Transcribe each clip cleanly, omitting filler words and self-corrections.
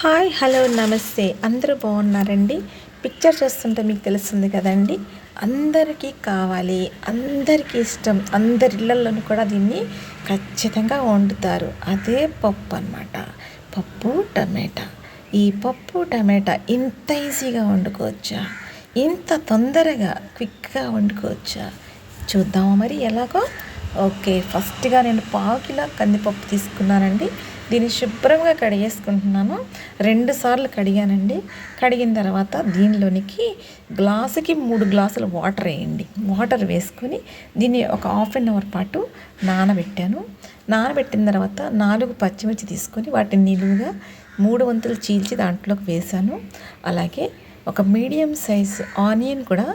Hi hello నమస్తే అందరూ బాగున్నారండి. పిక్చర్ చూస్తుంటే మీకు తెలుస్తుంది కదండి, అందరికీ కావాలి, అందరికీ ఇష్టం, అందరి ఇళ్ళల్లోనూ కూడా దీన్ని ఖచ్చితంగా వండుతారు. అదే పప్పు అన్నమాట. పప్పు టమాటా. ఈ పప్పు టమాటా ఇంత ఈజీగా వండుకోవచ్చా, ఇంత తొందరగా క్విక్గా వండుకోవచ్చా? చూద్దామా మరి ఎలాగో. ఓకే, ఫస్ట్గా నేను 1/2 కిలో కందిపప్పు తీసుకున్నానండి. దీన్ని శుభ్రంగా కడిగేసుకుంటున్నాను. 2 సార్లు కడిగానండి. కడిగిన తర్వాత దీనిలోనికి గ్లాసుకి 3 గ్లాసులు వాటర్ వేయండి. వాటర్ వేసుకొని దీన్ని ఒక 1/2 అవర్ పాటు నానబెట్టాను. నానబెట్టిన తర్వాత 4 పచ్చిమిర్చి తీసుకొని వాటిని నిలువుగా 3 వంతులు చీల్చి దాంట్లోకి వేసాను. అలాగే ఒక మీడియం సైజ్ ఆనియన్ కూడా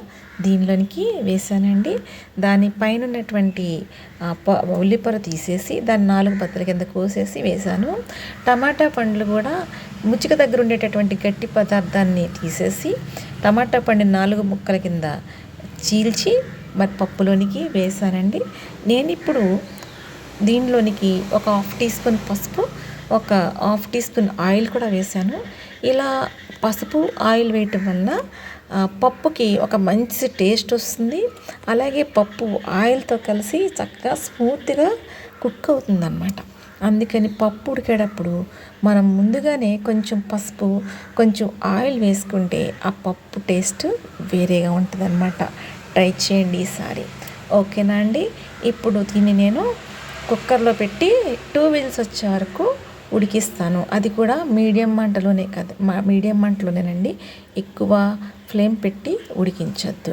దీనిలోనికి వేసానండి. దాని పైన ఉన్నటువంటి ఉల్లిపొర తీసేసి దాన్ని 4 బద్దల కింద కోసేసి వేసాను. టమాటా పండ్లు కూడా ముచ్చిక దగ్గర ఉండేటటువంటి గట్టి పదార్థాన్ని తీసేసి టమాటా పండు 4 ముక్కల కింద చీల్చి మరి పప్పులోనికి వేసానండి. నేను ఇప్పుడు దీనిలోనికి ఒక 1/2 టీ స్పూన్ పసుపు, ఒక 1/2 టీ స్పూన్ ఆయిల్ కూడా వేసాను. ఇలా పసుపు ఆయిల్ వేయటం వల్ల పప్పుకి ఒక మంచి టేస్ట్ వస్తుంది. అలాగే పప్పు ఆయిల్తో కలిసి చక్కగా స్మూత్గా కుక్ అవుతుందన్నమాట. అందుకని పప్పు ఉడికేటప్పుడు మనం ముందుగానే కొంచెం పసుపు, కొంచెం ఆయిల్ వేసుకుంటే ఆ పప్పు టేస్ట్ వేరేగా ఉంటుందన్నమాట. ట్రై చేయండి ఈసారి. ఓకేనా అండి? ఇప్పుడు దీన్ని నేను కుక్కర్లో పెట్టి 2 విజిల్స్ వచ్చే వరకు ఉడికిస్తాను. అది కూడా మీడియం మంటలోనే కదా, మీడియం మంటలోనేనండి. ఎక్కువ ఫ్లేమ్ పెట్టి ఉడికించొద్దు.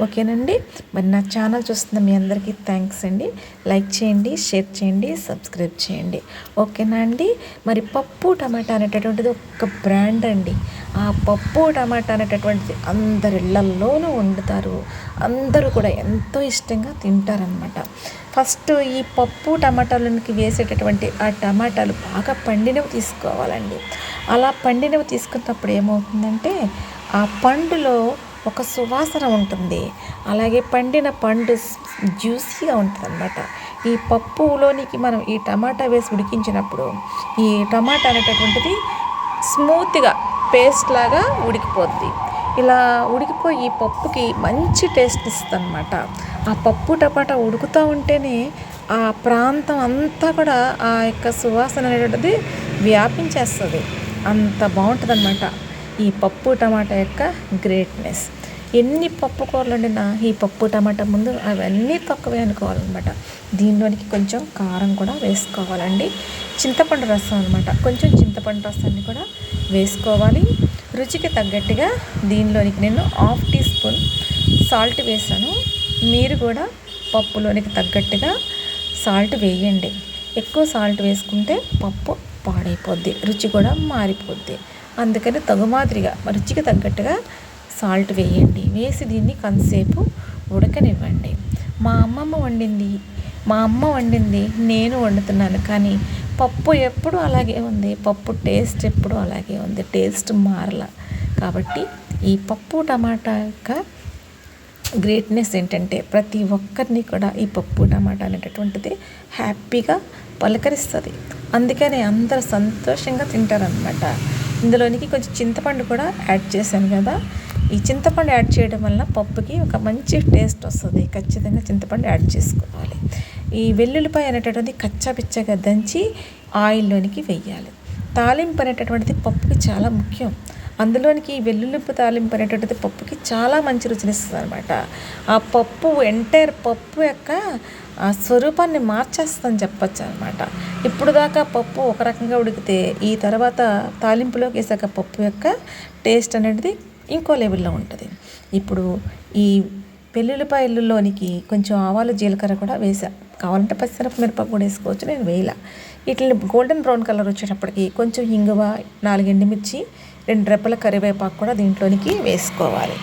ఓకేనండి. మరి నా ఛానల్ చూస్తున్న మీ అందరికీ థ్యాంక్స్ అండి. లైక్ చేయండి, షేర్ చేయండి, సబ్స్క్రైబ్ చేయండి. ఓకేనా అండి? మరి పప్పు టమాటా అనేటటువంటిది ఒక బ్రాండ్ అండి. ఆ పప్పు టమాటా అనేటటువంటిది అందరి ఇళ్ళల్లోనూ వండుతారు. అందరూ కూడా ఎంతో ఇష్టంగా తింటారనమాట. ఫస్ట్ ఈ పప్పు టమాటాలకి వేసేటటువంటి ఆ టమాటాలు బాగా పండినవి తీసుకోవాలండి. అలా పండినవి తీసుకున్నప్పుడు ఏమవుతుందంటే ఆ పండులో ఒక సువాసన ఉంటుంది. అలాగే పండిన పండు జ్యూసీగా ఉంటుంది అన్నమాట. ఈ పప్పులోనికి మనం ఈ టమాటా వేసి ఉడికించినప్పుడు ఈ టమాటా అనేటటువంటిది స్మూత్గా పేస్ట్ లాగా ఉడికిపోద్ది. ఇలా ఉడికిపోయి పప్పుకి మంచి టేస్ట్ ఇస్తుంది అన్నమాట. ఆ పప్పు టమాటా ఉడుకుతూ ఉంటేనే ఆ ప్రాంతం అంతా కూడా ఆ యొక్క సువాసన అనేటువంటిది వ్యాపించేస్తుంది. అంత బాగుంటుంది అన్నమాట ఈ పప్పు టమాటా యొక్క గ్రేట్నెస్. ఎన్ని పప్పు కూరలు వండినా ఈ పప్పు టమాటా ముందు అవన్నీ తక్కువే అనుకోవాలన్నమాట. దీనిలోనికి కొంచెం కారం కూడా వేసుకోవాలండి. చింతపండు రసం అనమాట. కొంచెం చింతపండు రసాన్ని కూడా వేసుకోవాలి. రుచికి తగ్గట్టుగా దీనిలోనికి నేను 1/2 టీ స్పూన్ సాల్ట్ వేసాను. మీరు కూడా పప్పులోనికి తగ్గట్టుగా సాల్ట్ వేయండి. ఎక్కువ సాల్ట్ వేసుకుంటే పప్పు పాడైపోద్ది, రుచి కూడా మారిపోద్ది. అందుకని తగుమాదిరిగా రుచికి తగ్గట్టుగా సాల్ట్ వేయండి. వేసి దీన్ని కొంతసేపు ఉడకనివ్వండి. మా అమ్మ వండింది నేను వండుతున్నాను, కానీ పప్పు ఎప్పుడు అలాగే ఉంది. పప్పు టేస్ట్ ఎప్పుడు అలాగే ఉంది, టేస్ట్ మారల. కాబట్టి ఈ పప్పు టమాటా యొక్క గ్రేట్నెస్ ఏంటంటే ప్రతి ఒక్కరిని కూడా ఈ పప్పు టమాటా అనేటటువంటిది హ్యాపీగా పలకరిస్తుంది. అందుకని అందరూ సంతోషంగా తింటారనమాట. ఇందులోనికి కొంచెం చింతపండు కూడా యాడ్ చేశాను కదా. ఈ చింతపండు యాడ్ చేయడం వల్ల పప్పుకి ఒక మంచి టేస్ట్ వస్తుంది. ఖచ్చితంగా చింతపండు యాడ్ చేసుకోవాలి. ఈ వెల్లుల్లిపాయ అనేటటువంటిది కచ్చాపిచ్చగా దంచి ఆయిల్లోనికి వెయ్యాలి. తాలింపు అనేటటువంటిది పప్పుకి చాలా ముఖ్యం. అందులోనికి వెల్లుల్లిపు తాలింపు అనేటటువంటిది పప్పుకి చాలా మంచి రుచినిస్తుంది అనమాట. ఆ పప్పు ఎంటైర్ పప్పు యొక్క ఆ స్వరూపాన్ని మార్చేస్తుందని చెప్పచ్చు అనమాట. ఇప్పుడు దాకా పప్పు ఒక రకంగా ఉడికితే ఈ తర్వాత తాలింపులోకి వేసాక పప్పు యొక్క టేస్ట్ అనేది ఇంకో లెవెల్లో ఉంటుంది. ఇప్పుడు ఈ వెల్లుల్లిపాయలలోనికి కొంచెం ఆవాలు జీలకర్ర కూడా వేసా. కావాలంటే పచ్చిశనగ మిరపకాయ కూడా వేసుకోవచ్చు, నేను వేయలా. వీటిని గోల్డెన్ బ్రౌన్ కలర్ వచ్చేటప్పటికి కొంచెం ఇంగువ, 4 ఎండుమిర్చి, 2 రెబ్బల కరివేపాకు కూడా దీంట్లోనికి వేసుకోవాలి.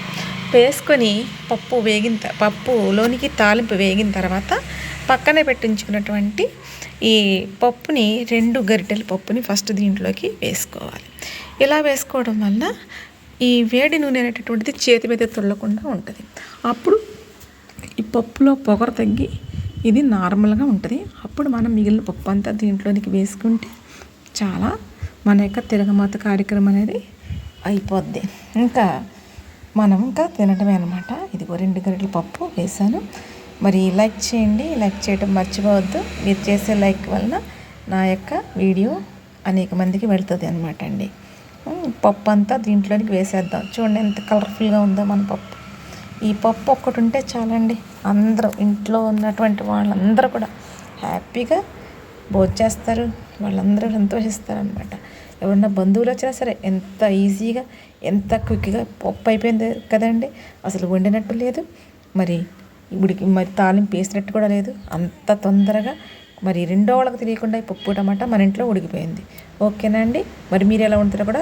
వేసుకొని పప్పులోనికి తాలింపు వేగిన తర్వాత పక్కనే పెట్టించుకున్నటువంటి ఈ పప్పుని 2 గరిటెల పప్పుని ఫస్ట్ దీంట్లోకి వేసుకోవాలి. ఇలా వేసుకోవడం వల్ల ఈ వేడి నూనె అనేటటువంటిది చేతి మీద తుల్లకుండా ఉంటుంది. అప్పుడు ఈ పప్పులో పొగరు తగ్గి ఇది నార్మల్గా ఉంటుంది. అప్పుడు మనం మిగిలిన పప్పు అంతా దీంట్లోనికి వేసుకుంటే చాలా మన యొక్క తిరగమాత కార్యక్రమం అనేది అయిపోద్ది. ఇంకా మనం ఇంకా తినడమే అనమాట. ఇదిగో 2 గరిటెల పప్పు వేసాను. మరి లైక్ చేయండి, లైక్ చేయడం మర్చిపోవద్దు. మీరు చేసే లైక్ వలన నా యొక్క వీడియో అనేక మందికి వెళ్తుంది అనమాట అండి. పప్పు అంతా దీంట్లోనికి వేసేద్దాం. చూడండి ఎంత కలర్ఫుల్గా ఉందో మన పప్పు. ఈ పప్పు ఒక్కటి ఉంటే చాలండి, అందరూ ఇంట్లో ఉన్నటువంటి వాళ్ళందరూ కూడా హ్యాపీగా భోంచేస్తారు. వాళ్ళందరూ సంతోషిస్తారు అనమాట. ఎవరన్నా బంధువులు వచ్చినా సరే ఎంత ఈజీగా ఎంత క్విక్గా పప్పు అయిపోయింది కదండి. అసలు వండినట్టు లేదు, మరి మరి తాలింపు వేసినట్టు కూడా లేదు. అంత తొందరగా మరి రెండో వాళ్ళకి తెలియకుండా ఈ పప్పు టమాటా మన ఇంట్లో ఉడికిపోయింది. ఓకేనా అండి? మరి మీరు ఎలా వండుతారో కూడా